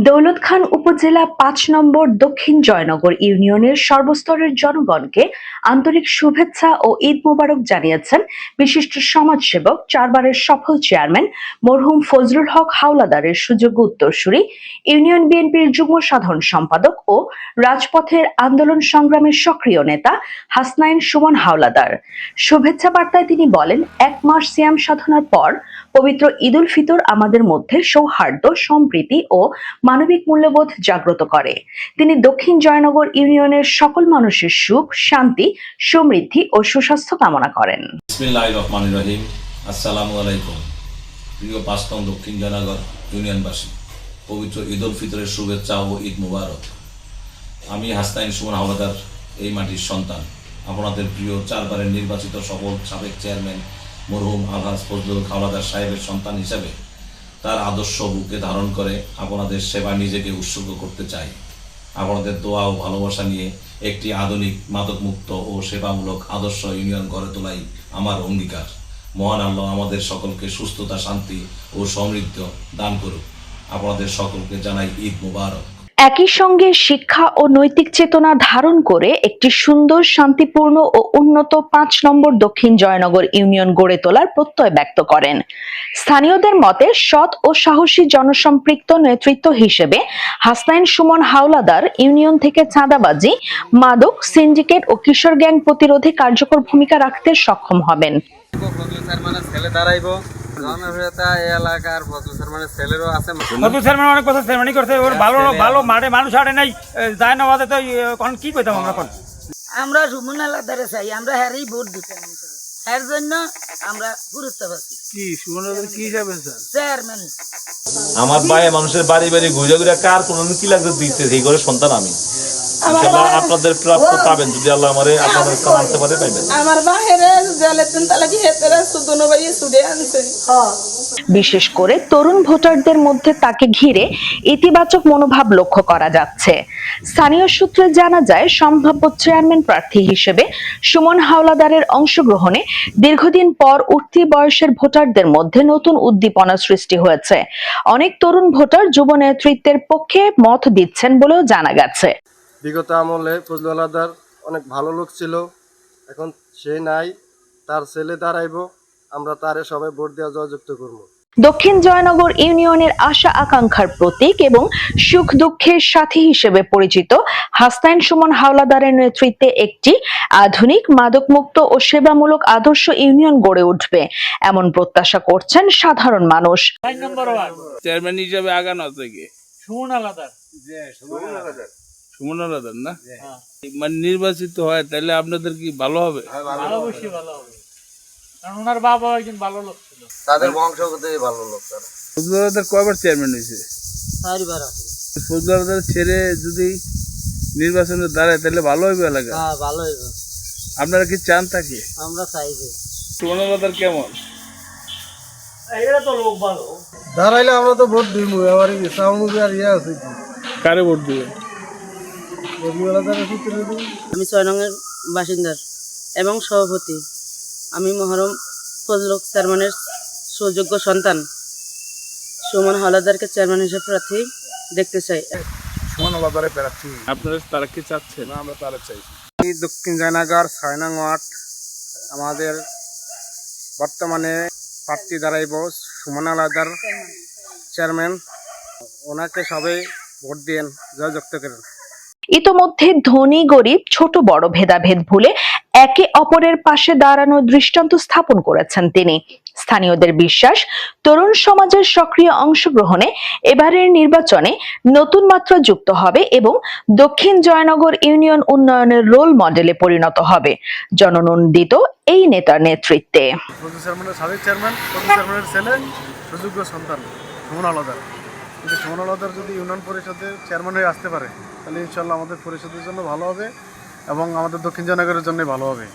দৌলতখান উপজেলা ৫ নম্বর দক্ষিণ জয়নগর ইউনিয়নের সর্বস্তরের জনগণকে আন্তরিক শুভেচ্ছা ও ঈদ মোবারক জানিয়েছেন বিশিষ্ট সমাজসেবক, চারবারের সফল চেয়ারম্যান মরহুম ফজলুল হক হাওলাদারের সুযোগ্য উত্তরসূরি, ইউনিয়ন বিএনপির যুগ্ম সাধারণ সম্পাদক ও রাজপথের আন্দোলন সংগ্রামের সক্রিয় নেতা হাসনাইন সুমন হাওলাদার। শুভেচ্ছা বার্তায় তিনি বলেন, ১ মাস সিয়াম সাধনার পর পবিত্র ঈদ উল ফিতর আমাদের মধ্যে সৌহার্দ্য, সম্প্রীতি ও মানবিক মূল্যবোধ জাগ্রত করে। তিনি দক্ষিণ জয়নগর ইউনিয়নের সকল মানুষের সুখ, শান্তি, সমৃদ্ধি ও সুস্বাস্থ্য কামনা করেন। বিসমিল্লাহির রহমানির রহিম। আসসালামু আলাইকুম। প্রিয় ৫ নং দক্ষিণ জয়নগর ইউনিয়নবাসী, পবিত্র ঈদ উল ফিতরের শুভেচ্ছা ও ঈদ মুবারক। আমি হাসনাইন সুমন হাওলাদার, এই মাটির সন্তান, আপনাদের প্রিয় চারবারের নির্বাচিত সফল সাবেক চেয়ারম্যান মরহুম আলহাজ ফজলুল হাওলাদার সাহেবের সন্তান হিসাবে তার আদর্শ বুকে ধারণ করে আপনাদের সেবা নিজেকে উৎসর্গ করতে চাই। আপনাদের দোয়া ও ভালোবাসা নিয়ে একটি আধুনিক, মাদকমুক্ত ও সেবামূলক আদর্শ ইউনিয়ন গড়ে তোলাই আমার অঙ্গীকার। মহান আল্লাহ আমাদের সকলকে সুস্থতা, শান্তি ও সমৃদ্ধি দান করুক। আপনাদের সকলকে জানাই ঈদ মুবারক। একই সঙ্গে শিক্ষা ও নৈতিক চেতনা ধারণ করে একটি সুন্দর, শান্তিপূর্ণ ও উন্নত ৫ নম্বর দক্ষিণ জয়নগর ইউনিয়ন গড়ে তোলার প্রত্যয় ব্যক্ত করেন। স্থানীয়দের মতে, সৎ ও সাহসী জনসম্পৃক্ত নেতৃত্ব হিসেবে হাসনাইন সুমন হাওলাদার ইউনিয়ন থেকে চাঁদাবাজি, মাদক, সিন্ডিকেট ও কিশোর গ্যাং প্রতিরোধে কার্যকর ভূমিকা রাখতে সক্ষম হবেন। আমরা সুমন হাওলাদারে চাই, আমরা হ্যারেই ভোট দিতে, এর জন্য আমরা গুরুত্ব পাচ্ছি। কি সুমন হাওলাদার কি হিসাবে চেয়ারম্যান? আমার ভাই মানুষের বাড়ি বাড়ি ঘুরে ঘুরে কার কোন কি লাগবে দিতে, সেই করে সন্তান আমি। আপনাদের প্রাপ্ত পাবেন, যদি আল্লাহ আমারে আপনাদের আনতে পারে পাইবেন। আমার বাহিরে জেলে তিন তালাকি হেতেরা সুদনো ভাই সুদে আনছে। বিশেষ করে তরুণ ভোটারদের মধ্যে তাকে ঘিরে ইতিবাচক মনোভাব লক্ষ্য করা যাচ্ছে। স্থানীয় সূত্রে জানা যায়, সম্ভাব্য চেয়ারম্যান প্রার্থী হিসেবে সুমন হাওলাদারের অংশগ্রহণে দীর্ঘদিন পর উঠতি বয়সের ভোটারদের মধ্যে নতুন উদ্দীপনা সৃষ্টি হয়েছে। অনেক তরুণ ভোটার যুব নেতৃত্বের পক্ষে মত দিচ্ছেন বলেও জানা গেছে। বিগত আমলে ফজলুল হাওলাদার অনেক ভালো লোক ছিল, এখন সে নাই, তার ছেলে দাঁড়াইব, আমরা তারে সবাই ভোট দেওয়া জয়যুক্ত করবো। দক্ষিণ জয়নগর ইউনিয়নের আশা আকাঙ্ক্ষার প্রতীক এবং সুখ দুঃখের সাথী হিসেবে পরিচিত হাসনাইন সুমন হাওলাদারের নেতৃত্বে একটি আধুনিক, মাদকমুক্ত ও সেবামূলক আদর্শ ইউনিয়ন গড়ে উঠবে, এমন প্রত্যাশা করছেন সাধারণ মানুষ। চেয়ারম্যান হিসেবে আগানো আছে কি সুমন হাওলাদার, সুমন হাওলাদার না মানে নির্বাচিত হয়, তাহলে আপনাদের কি ভালো হবে? অবশ্যই ভালো হবে, কারণ ওনার বাবা একজন ভালো লোক ছিল, তাদের বংশগতই ভালো লোক। ফজলুল হাওলাদার কয়বার চেয়ারম্যান হয়েছে? ৪ বার আছে। ফজলুল হাওলাদার ছেড়ে যদি নির্বাচনে দাঁড়ায় তাহলে ভালো হবে এলাকা? হ্যাঁ, ভালো হবে। আপনারা কি চান তাকে? আমরা চাইছি। সুমন হাওলাদার কেমন? এরা তো লোক ভালো, দাঁড়াইলে আমরা তো ভোট দিব, আমার আর ইয়ে আছে কি, কারে ভোট দিবেন? আমি ৬ নংয়ের বাসিন্দার এবং সভাপতি। আমি মহরম ফজলুল চেয়ারম্যানের সুযোগ্য সন্তান সুমন হাওলাদারকে চেয়ারম্যান হিসেবে প্রার্থী দেখতে চাই। সুমন হাওলাদারের প্রার্থী। আপনারা তারা কি চাচ্ছেন? আমরা তারা চাই। দক্ষিণ জয়নগর ৬ নং ওয়ার্ড আমাদের বর্তমানে প্রার্থী দাঁড়াইব সুমন হাওলাদার চেয়ারম্যান, ওনাকে সবাই ভোট দিয়েন, জয়যুক্ত করেন। ইতোমধ্যে ধনী গরিব, ছোট বড় ভেদাভেদ ভুলে একে অপরের পাশে দাঁড়ানোর দৃষ্টান্ত স্থাপন করেছেন তিনি। স্থানীয়দের বিশ্বাস, তরুণ সমাজের সক্রিয় অংশগ্রহণে এবারের নির্বাচনে নতুন মাত্রা যুক্ত হবে এবং দক্ষিণ জয়নগর ইউনিয়ন উন্নয়নের রোল মডেলে পরিণত হবে জননন্দিত এই নেতার নেতৃত্বে। সাবেক চেয়ারম্যান চেয়ারম্যানের ছেলে, সুযোগ্য সন্তান সুমন হাওলাদার। কিন্তু সুমন হাওলাদার যদি ইউনিয়ন পরিষদের চেয়ারম্যান হয়ে আসতে পারে, তাহলে ইনশাল্লাহ আমাদের পরিষদের জন্য ভালো হবে এবং আমাদের দক্ষিণ জয়নগরের জন্য ভালো হবে।